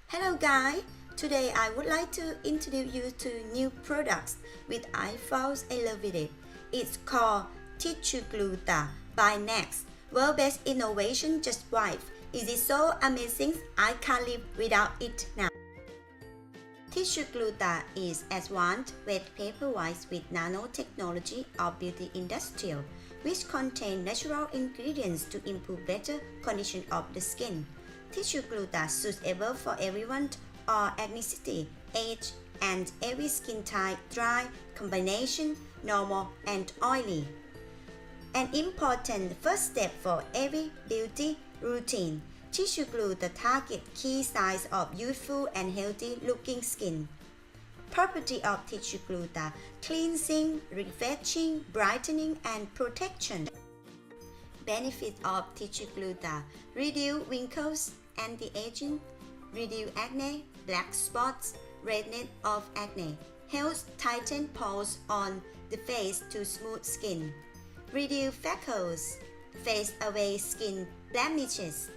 Hello guys, today I would like to introduce you to new products which I found I love it. It's called Tissue Gluta by NAX. World-best innovation just wife. Is it so amazing? I can't live without it now. Tissue Gluta is advanced wet paper wipes with nanotechnology of beauty industrial, which contain natural ingredients to improve better condition of the skin. Tissue Gluta suitable for everyone or ethnicity, age, and every skin type, dry, combination, normal, and oily. An important first step for every beauty routine. Tissue Gluta target key signs of youthful and healthy looking skin. Property of Tissue Gluta: cleansing, refreshing, brightening, and protection. Benefits of Tissue Gluta: reduce wrinkles, anti-aging, reduce acne, black spots, redness of acne, helps tighten pores on the face to smooth skin, reduce freckles, fades away skin blemishes,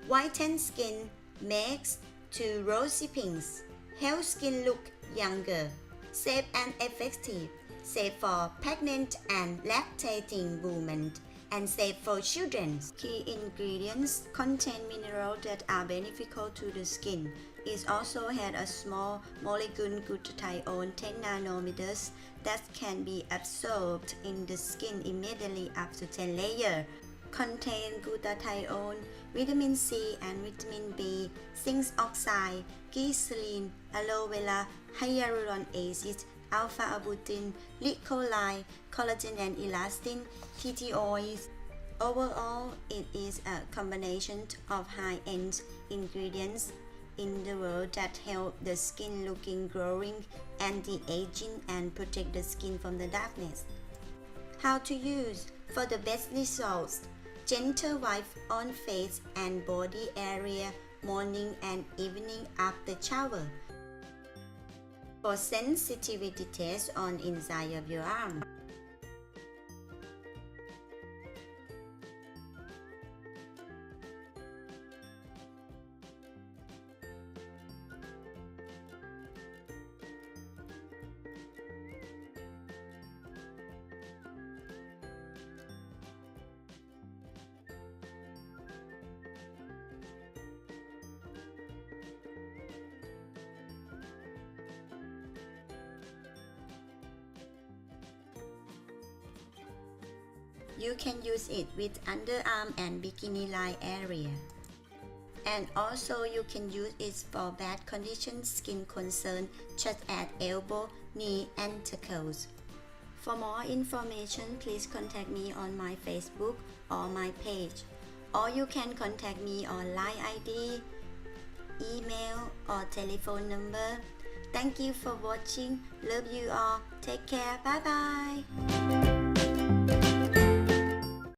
whiten skin, makes to rosy pinks, helps skin look younger, safe and effective, safe for pregnant and lactating women, and safe for children. Key ingredients contain minerals that are beneficial to the skin. It also has a small molecule glutathione 10 nanometers that can be absorbed in the skin immediately after 10 layers. Contain glutathione, vitamin C and vitamin B, zinc oxide, glycerin, aloe vera, hyaluronic acid, alpha-arbutin, glycolide, collagen and elastin, tea oils. Overall, it is a combination of high-end ingredients in the world that help the skin looking glowing, anti-aging, and protect the skin from the darkness. How to use for the best results: gentle wipe on face and body area morning and evening after shower. For sensitivity test on inside of your arm. You can use it with underarm and bikini line area. And also you can use it for bad condition skin concern such as elbow, knee, and ankles. For more information, please contact me on my Facebook or my page. Or you can contact me on Line ID, email, or telephone number. Thank you for watching. Love you all. Take care. Bye bye.